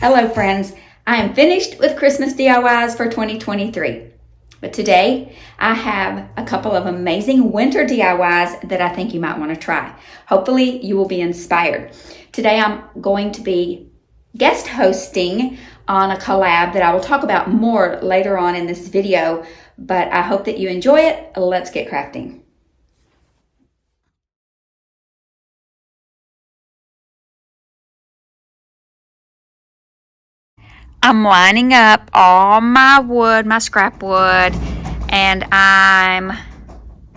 Hello friends, I am finished with Christmas DIYs for 2023. But today I have a couple of amazing winter DIYs that I think you might want to try. Hopefully you will be inspired. Today I'm going to be guest hosting on a collab that I will talk about more later on in this video, but I hope that you enjoy it. Let's get crafting. I'm lining up all my wood, my scrap wood, and I'm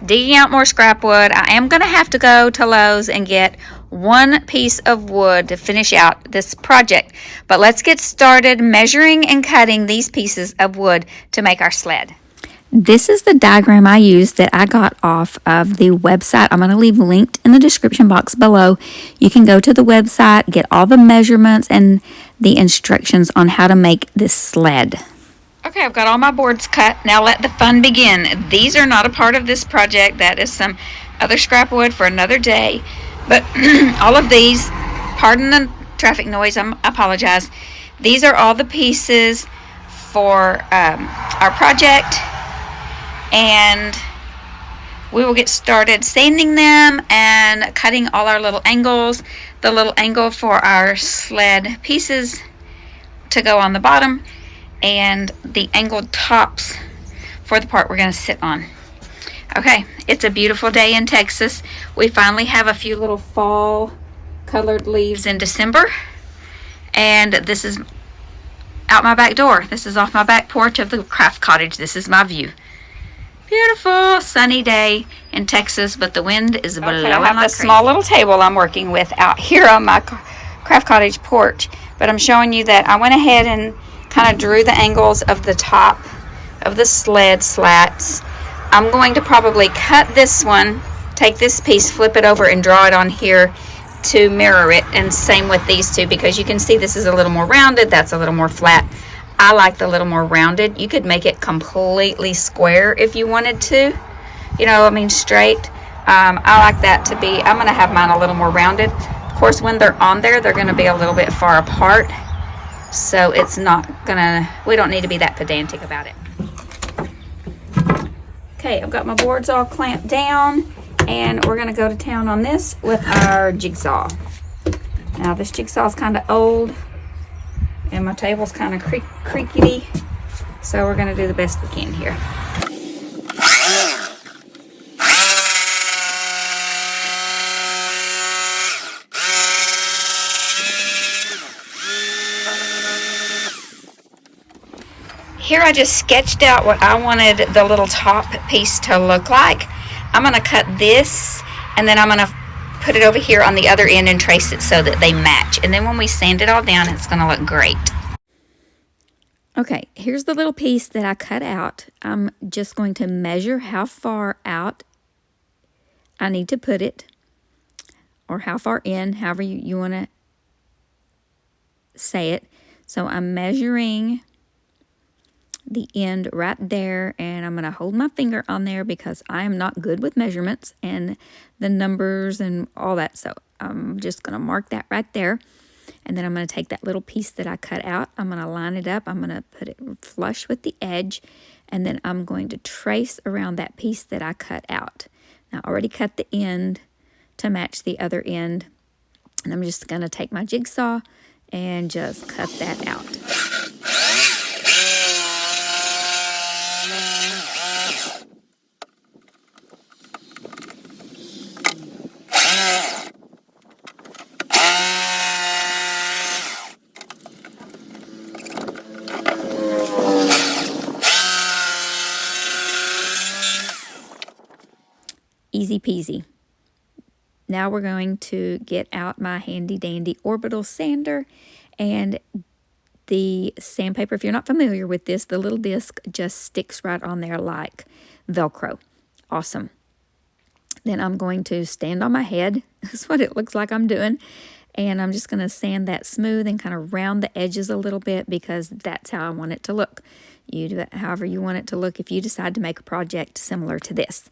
digging out more scrap wood. I am going to have to go to Lowe's and get one piece of wood to finish out this project. But let's get started measuring and cutting these pieces of wood to make our sled. This is the diagram I used that I got off of the website. I'm going to leave linked in the description box below. You can go to the website, get all the measurements and the instructions on how to make this sled. Okay, I've got all my boards cut. Now let the fun begin. These are not a part of this project. That is some other scrap wood for another day. But all of these, pardon the traffic noise, I apologize. These are all the pieces for our project. And we will get started sanding them and cutting all our little angles. The little angle for our sled pieces to go on the bottom, and the angled tops for the part we're going to sit on. Okay, it's a beautiful day in Texas. We finally have a few little fall colored leaves in December, and this is out my back door. This is off my back porch of the craft cottage. This is my view. Beautiful sunny day in Texas, but the wind is blowing. I have this small little table I'm working with out here on my craft cottage porch, but I'm showing you that I went ahead and kind of drew the angles of the top of the sled slats. I'm going to probably cut this one, take this piece, flip it over, and draw it on here to mirror it, and same with these two, because you can see this is a little more rounded, that's a little more flat. I like the little more rounded. You could make it completely square if you wanted to, straight. I like that to be, I'm going to have mine a little more rounded. Of course, when they're on there, they're going to be a little bit far apart, so it's not gonna, we don't need to be that pedantic about it. Okay, I've got my boards all clamped down, and we're going to go to town on this with our jigsaw. Now this jigsaw is kind of old, and my table's kind of creaky, so we're going to do the best we can here. Here I just sketched out what I wanted the little top piece to look like. I'm going to cut this, and then I'm going to put it over here on the other end and trace it so that they match. And then when we sand it all down, it's going to look great. Okay, here's the little piece that I cut out. I'm just going to measure how far out I need to put it, or how far in, however you want to say it. So I'm measuring the end right there, and I'm going to hold my finger on there because I am not good with measurements and the numbers and all that. So I'm just going to mark that right there, and then I'm going to take that little piece that I cut out, I'm going to line it up, I'm going to put it flush with the edge, and then I'm going to trace around that piece that I cut out. Now I already cut the end to match the other end, and I'm just going to take my jigsaw and just cut that out. Easy peasy. Now we're going to get out my handy dandy orbital sander and the sandpaper. If you're not familiar with this, the little disc just sticks right on there like Velcro. Awesome. Then I'm going to stand on my head. That's what it looks like I'm doing. And I'm just going to sand that smooth and kind of round the edges a little bit because that's how I want it to look. You do it however you want it to look if you decide to make a project similar to this.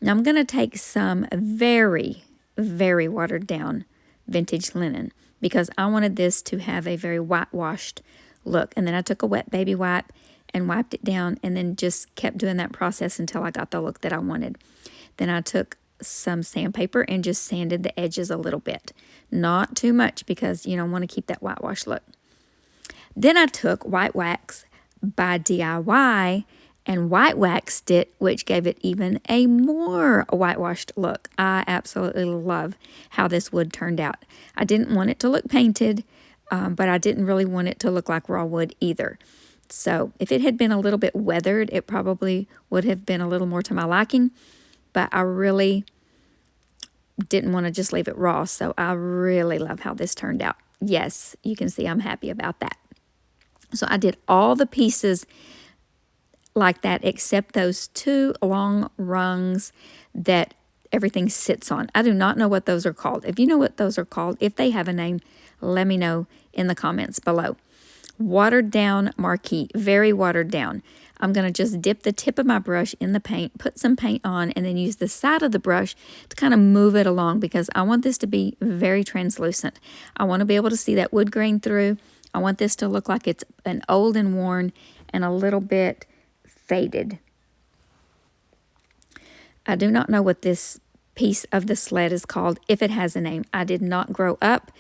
Now I'm going to take some very, very watered down vintage linen because I wanted this to have a very whitewashed look. And then I took a wet baby wipe and wiped it down and then just kept doing that process until I got the look that I wanted. Then I took some sandpaper and just sanded the edges a little bit. Not too much because you don't want to keep that whitewash look. Then I took white wax by DIY and white waxed it, which gave it even a more whitewashed look. I absolutely love how this wood turned out. I didn't want it to look painted, but I didn't really want it to look like raw wood either. So if it had been a little bit weathered, it probably would have been a little more to my liking, but I really didn't want to just leave it raw. So I really love how this turned out. Yes, you can see I'm happy about that. So I did all the pieces like that except those 2 long rungs that everything sits on. I do not know what those are called. If you know what those are called, if they have a name, let me know in the comments below. Watered down marquee, very watered down. I'm going to just dip the tip of my brush in the paint, put some paint on, and then use the side of the brush to kind of move it along because I want this to be very translucent. I want to be able to see that wood grain through. I want this to look like it's an old and worn and a little bit faded. I do not know what this piece of the sled is called, if it has a name. I did not grow up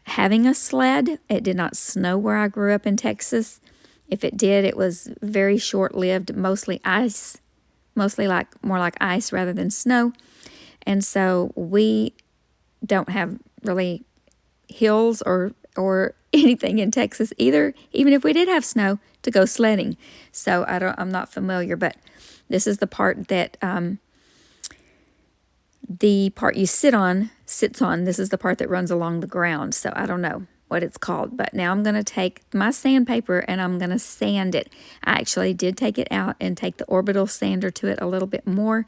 having a sled. It did not snow where I grew up in Texas. If it did, it was very short-lived, mostly ice, more like ice rather than snow. And so we don't have really hills or anything in Texas either, even if we did have snow to go sledding. So I'm not familiar, but this is the part that the part you sits on. This is the part that runs along the ground. So I don't know what it's called, but now I'm going to take my sandpaper and I'm going to sand it. I actually did take it out and take the orbital sander to it a little bit more,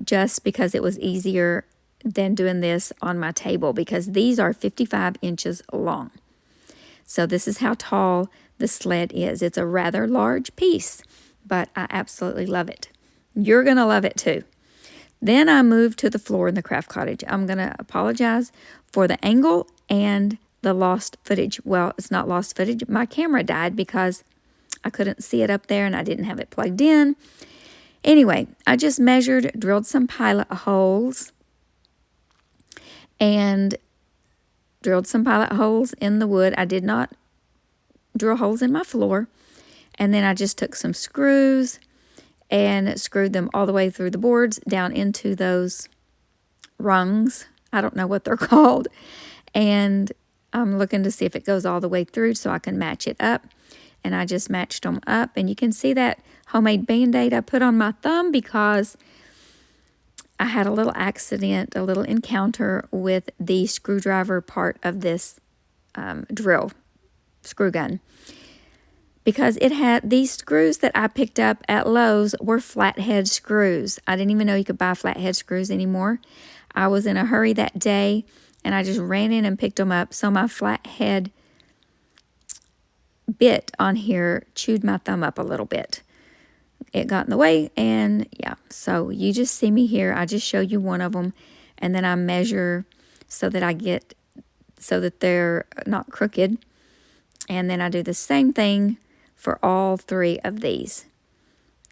just because it was easier than doing this on my table because these are 55 inches long. So this is how tall the sled is. It's a rather large piece, but I absolutely love it. You're going to love it too. Then I moved to the floor in the craft cottage. I'm going to apologize for the angle and the lost footage. Well, it's not lost footage. My camera died because I couldn't see it up there and I didn't have it plugged in. Anyway, I just measured, drilled some pilot holes, and drilled some pilot holes in the wood. I did not drill holes in my floor. And then I just took some screws and screwed them all the way through the boards down into those rungs. I don't know what they're called. And I'm looking to see if it goes all the way through so I can match it up. And I just matched them up. And you can see that homemade Band-Aid I put on my thumb because I had a little accident, a little encounter with the screwdriver part of this drill screw gun. Because it had these screws that I picked up at Lowe's were flathead screws. I didn't even know you could buy flathead screws anymore. I was in a hurry that day and I just ran in and picked them up. So my flathead bit on here chewed my thumb up a little bit. It got in the way, and yeah, so you just see me here. I just show you one of them, and then I measure so that they're not crooked, and then I do the same thing for all 3 of these.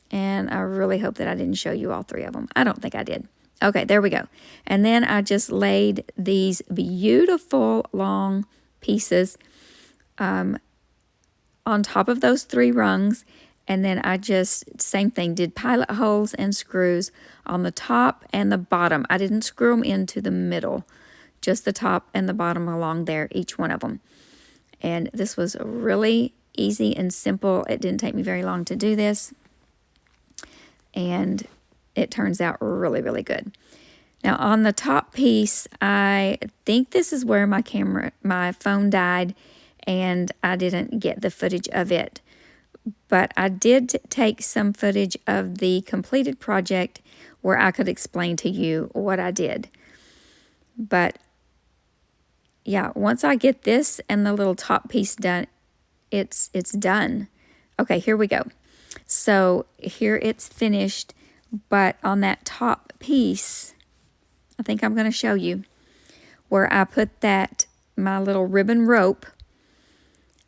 And I really hope that I didn't show you all 3 of them. I don't think I did. Okay, there we go. And then I just laid these beautiful long pieces on top of those 3 rungs. And then I just, same thing, did pilot holes and screws on the top and the bottom. I didn't screw them into the middle, just the top and the bottom along there, each one of them. And this was really easy and simple. It didn't take me very long to do this. And it turns out really, really good. Now on the top piece, I think this is where my phone died and I didn't get the footage of it. But I did take some footage of the completed project where I could explain to you what I did. But yeah, once I get this and the little top piece done, it's done. Okay, here we go. So here it's finished, but on that top piece, I think I'm going to show you where I put my little ribbon rope,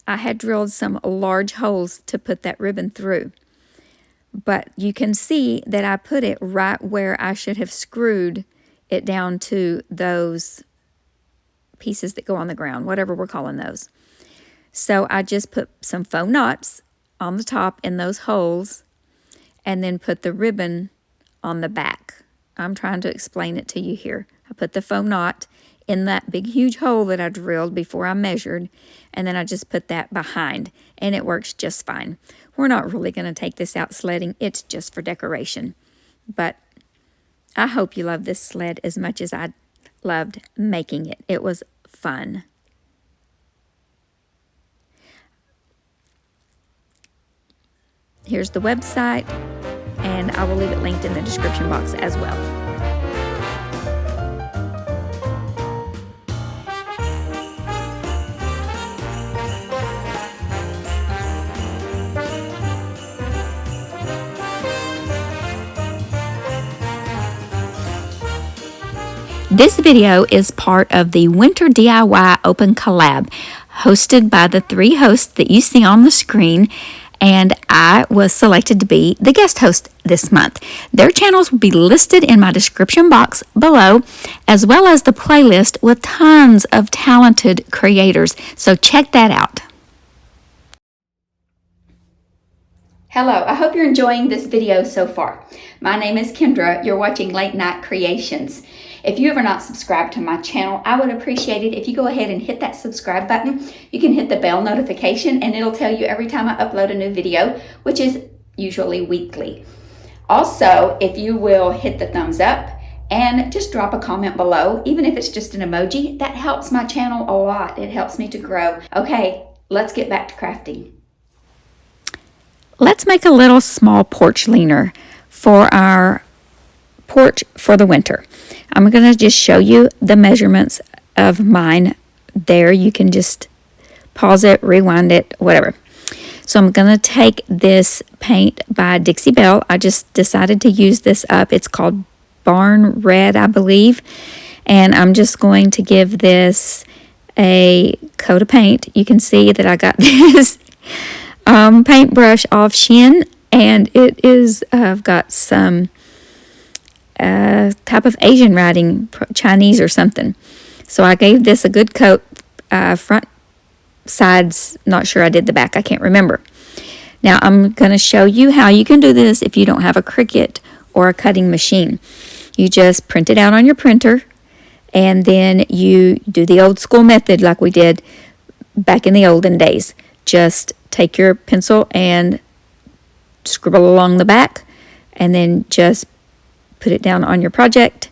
I had drilled some large holes to put that ribbon through. But you can see that I put it right where I should have screwed it down to those pieces that go on the ground, whatever we're calling those. So I just put some faux knots on the top in those holes and then put the ribbon on the back. I'm trying to explain it to you here. I put the faux knot in that big huge hole that I drilled before I measured, and then I just put that behind, and it works just fine. We're not really going to take this out sledding. It's just for decoration. But I hope you love this sled as much as I loved making it. It was fun. Here's the website, and I will leave it linked in the description box as well. This video is part of the Winter DIY Open Collab, hosted by the 3 hosts that you see on the screen, and I was selected to be the guest host this month. Their channels will be listed in my description box below, as well as the playlist with tons of talented creators, so check that out. Hello, I hope you're enjoying this video so far. My name is Kendra. You're watching Late Night Creations. If you ever not subscribed to my channel, I would appreciate it if you go ahead and hit that subscribe button. You can hit the bell notification and it'll tell you every time I upload a new video, which is usually weekly. Also, if you will hit the thumbs up and just drop a comment below, even if it's just an emoji, that helps my channel a lot. It helps me to grow. Okay, let's get back to crafting. Let's make a little small porch leaner for our porch for the winter. I'm going to just show you the measurements of mine there. You can just pause it, rewind it, whatever. So I'm going to take this paint by Dixie Belle. I just decided to use this up. It's called Barn Red, I believe. And I'm just going to give this a coat of paint. You can see that I got this paintbrush off Shein, and it is, I've got some type of Asian writing, Chinese or something. So I gave this a good coat, front, sides, not sure I did the back, I can't remember. Now I'm going to show you how you can do this if you don't have a Cricut or a cutting machine. You just print it out on your printer, and then you do the old school method like we did back in the olden days. Just take your pencil and scribble along the back, and then just put it down on your project,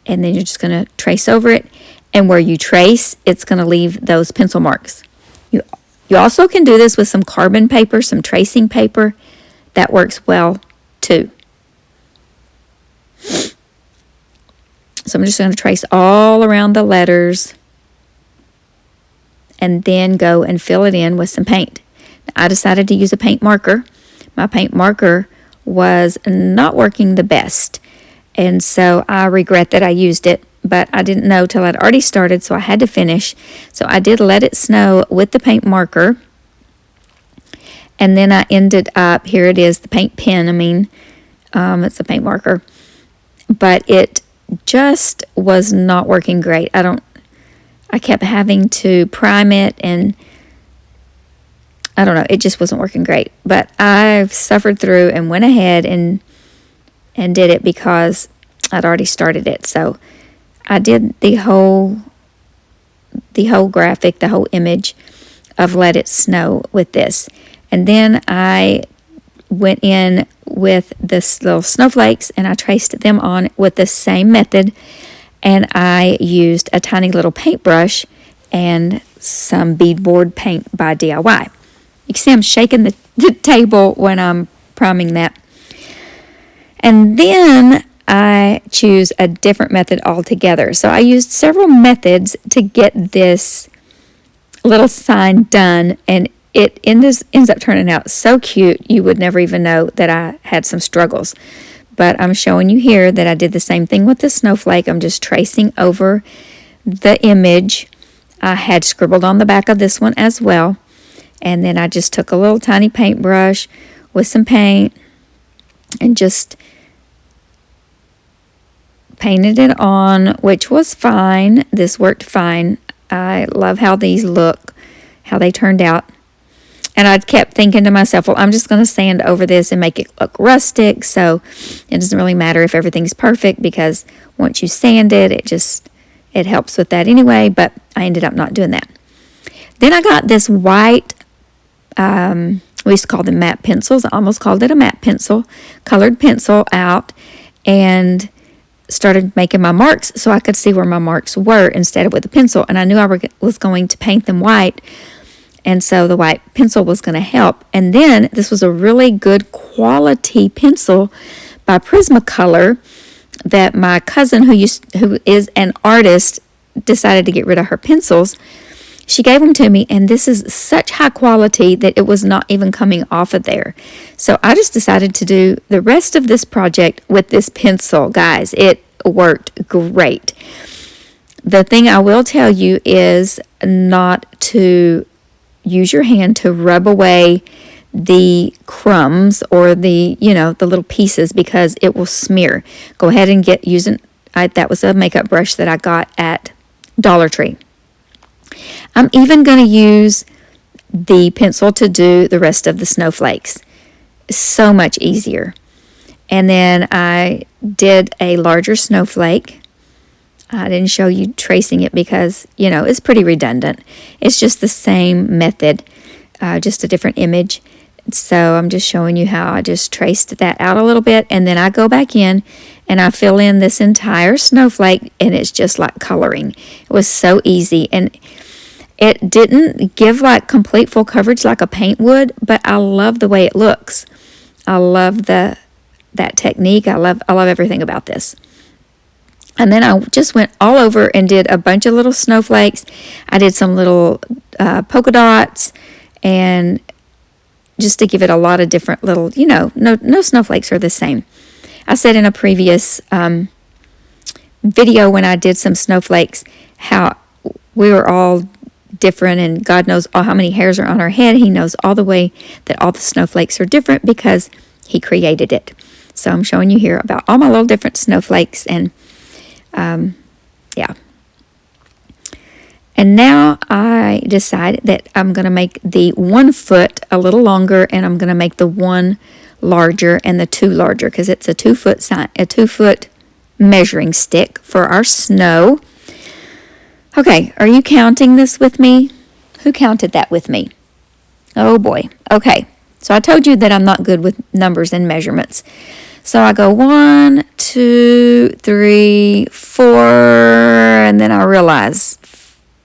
and then you're just going to trace over it, and where you trace, it's going to leave those pencil marks. You also can do this with some carbon paper, some tracing paper. That works well too. So I'm just going to trace all around the letters and then go and fill it in with some paint. Now, I decided to use a paint marker. My paint marker was not working the best, and so I regret that I used it, but I didn't know till I'd already started, so I had to finish. So I did let it snow with the paint marker, and then I ended up, here it is, the paint pen, it's a paint marker, but it just was not working great. I kept having to prime it, and I don't know, it just wasn't working great. But I've suffered through and went ahead and did it because I'd already started it. So I did the whole graphic, the whole image of Let It Snow with this. And then I went in with this little snowflakes and I traced them on with the same method. And I used a tiny little paintbrush and some beadboard paint by DIY. You can see I'm shaking the table when I'm priming that. And then I choose a different method altogether. So I used several methods to get this little sign done, and it ends up turning out so cute you would never even know that I had some struggles. But I'm showing you here that I did the same thing with the snowflake. I'm just tracing over the image I had scribbled on the back of this one as well. And then I just took a little tiny paintbrush with some paint and just painted it on, which was fine. This worked fine. I love how these look, how they turned out. And I kept thinking to myself, well, I'm just going to sand over this and make it look rustic. So it doesn't really matter if everything's perfect, because once you sand it, it helps with that anyway. But I ended up not doing that. Then I got this white, we used to call them matte pencils. I almost called it a matte pencil, colored pencil out, and started making my marks so I could see where my marks were instead of with a pencil. And I knew I was going to paint them white, and so the white pencil was going to help. And then this was a really good quality pencil by Prismacolor that my cousin, who is an artist, decided to get rid of her pencils. She gave them to me, and this is such high quality that it was not even coming off of there. So I just decided to do the rest of this project with this pencil. Guys, it worked great. The thing I will tell you is not to use your hand to rub away the crumbs or the little pieces, because it will smear. Go ahead and that was a makeup brush that I got at Dollar Tree. I'm even going to use the pencil to do the rest of the snowflakes. So much easier. And then I did a larger snowflake. I didn't show you tracing it because, it's pretty redundant. It's just the same method, just a different image. So I'm just showing you how I just traced that out a little bit. And then I go back in and I fill in this entire snowflake, and it's just like coloring. It was so easy. And it didn't give like complete full coverage like a paint would, but I love the way it looks. I love that technique. I love everything about this. And then I just went all over and did a bunch of little snowflakes. I did some little polka dots, and just to give it a lot of different little, no snowflakes are the same. I said in a previous video when I did some snowflakes how we were all different, and God knows how many hairs are on our head. He knows all the way that all the snowflakes are different because He created it. So I'm showing you here about all my little different snowflakes, and yeah. And now I decided that I'm going to make the 1 foot a little longer, and I'm going to make the 1 larger and the 2 larger, because it's a 2 foot measuring stick for our snow. Okay, are you counting this with me? Who counted that with me? Oh boy. Okay, so I told you that I'm not good with numbers and measurements. So I go 1, 2, 3, 4, and then I realize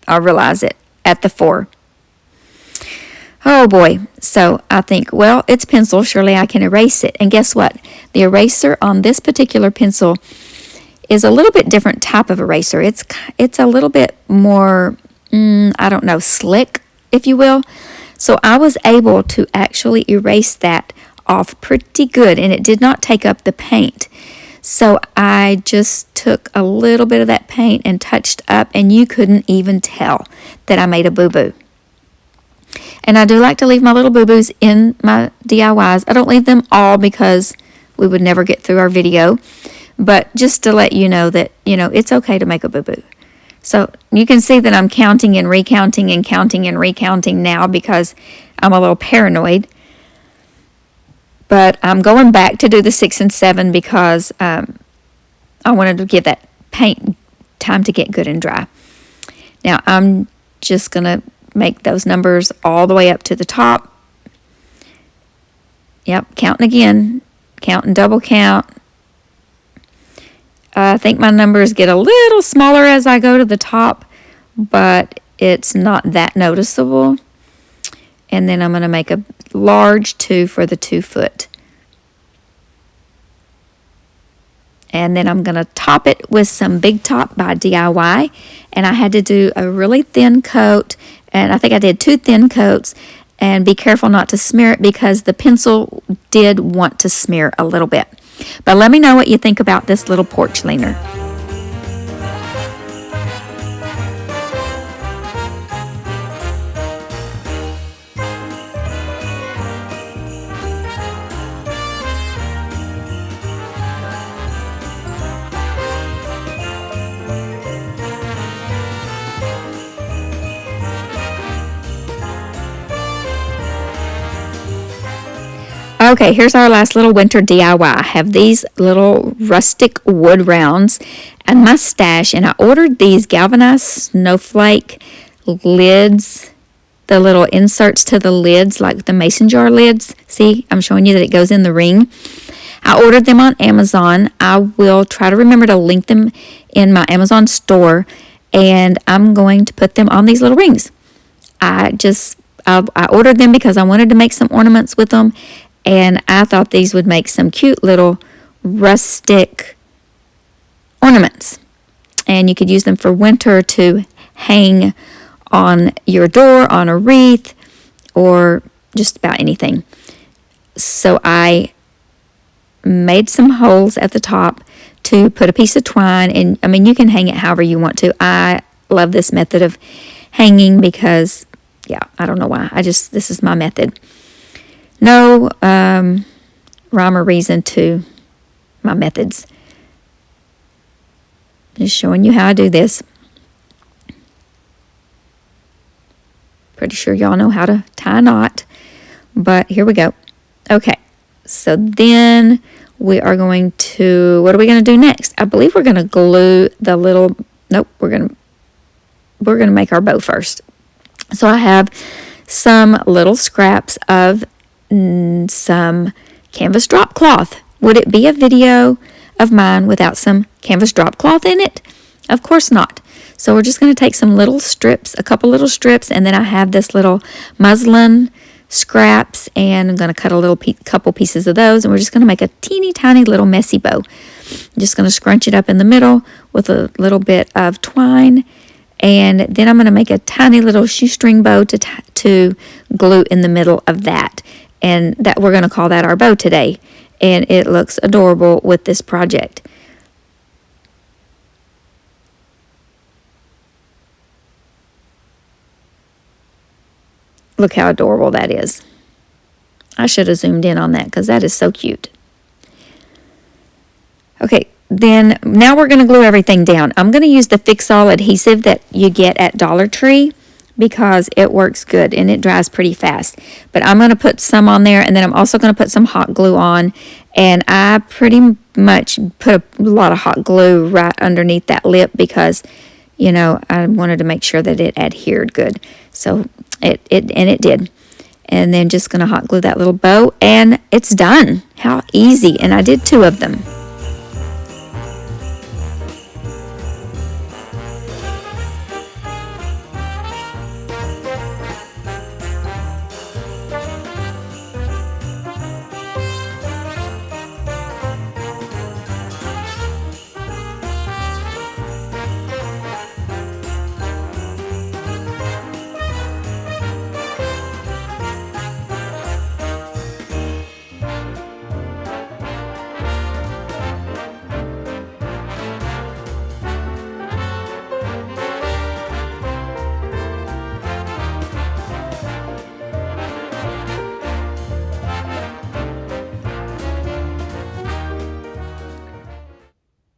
it at the 4. Oh boy. So I think, well, it's pencil. Surely I can erase it. And guess what? The eraser on this particular pencil is a little bit different type of eraser. It's a little bit more, slick, if you will. So I was able to actually erase that off pretty good, and it did not take up the paint. So I just took a little bit of that paint and touched up, and you couldn't even tell that I made a boo-boo. And I do like to leave my little boo-boos in my DIYs. I don't leave them all because we would never get through our video, but just to let you know that, it's okay to make a boo-boo. So you can see that I'm counting and recounting and counting and recounting now because I'm a little paranoid. But I'm going back to do the 6 and 7 because I wanted to give that paint time to get good and dry. Now I'm just going to make those numbers all the way up to the top. Yep, counting again. Count and double count. I think my numbers get a little smaller as I go to the top, but it's not that noticeable. And then I'm going to make a large 2 for the 2 foot. And then I'm going to top it with some Big Top by DIY. And I had to do a really thin coat. And I think I did 2 thin coats. And be careful not to smear it because the pencil did want to smear a little bit. But let me know what you think about this little porch leaner. Okay, here's our last little winter DIY. I have these little rustic wood rounds and my stash, and I ordered these galvanized snowflake lids, the little inserts to the lids, like the mason jar lids. See, I'm showing you that it goes in the ring. I ordered them on Amazon. I will try to remember to link them in my Amazon store, and I'm going to put them on these little rings. I ordered them because I wanted to make some ornaments with them, and I thought these would make some cute little rustic ornaments. And you could use them for winter to hang on your door, on a wreath, or just about anything. So I made some holes at the top to put a piece of twine, and I mean, you can hang it however you want to. I love this method of hanging because, yeah, I don't know why. This is my method. No rhyme or reason to my methods. Just showing you how I do this. Pretty sure y'all know how to tie a knot, but here we go. Okay, so then we are going to, what are we going to do next? I believe we're going to glue the little, nope, we're going to make our bow first. So I have some little scraps of some canvas drop cloth. Would it be a video of mine without some canvas drop cloth in it? Of course not. So we're just going to take some little strips, a couple little strips, and then I have this little muslin scraps, and I'm going to cut a couple pieces of those, and we're just going to make a teeny tiny little messy bow. I'm just going to scrunch it up in the middle with a little bit of twine, and then I'm going to make a tiny little shoestring bow to glue in the middle of that. And that we're going to call that our bow today. And it looks adorable with this project. Look how adorable that is. I should have zoomed in on that because that is so cute. Okay, then now we're going to glue everything down. I'm going to use the Fix-All adhesive that you get at Dollar Tree, because it works good and it dries pretty fast. But I'm going to put some on there, and then I'm also going to put some hot glue on, and I pretty much put a lot of hot glue right underneath that lip because, you know, I wanted to make sure that it adhered good. So it did. And then just going to hot glue that little bow, and it's done. How easy. And I did 2 of them.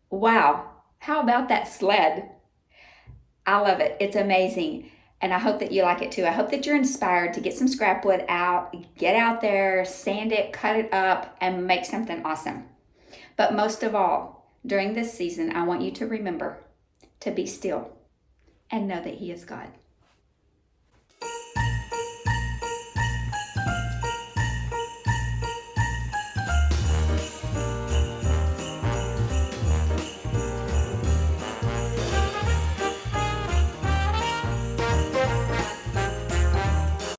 Wow, how about that sled? I love it. It's amazing. And I hope that you like it too. I hope that you're inspired to get some scrap wood out, get out there, sand it, cut it up, and make something awesome. But most of all, during this season, I want you to remember to be still and know that He is God.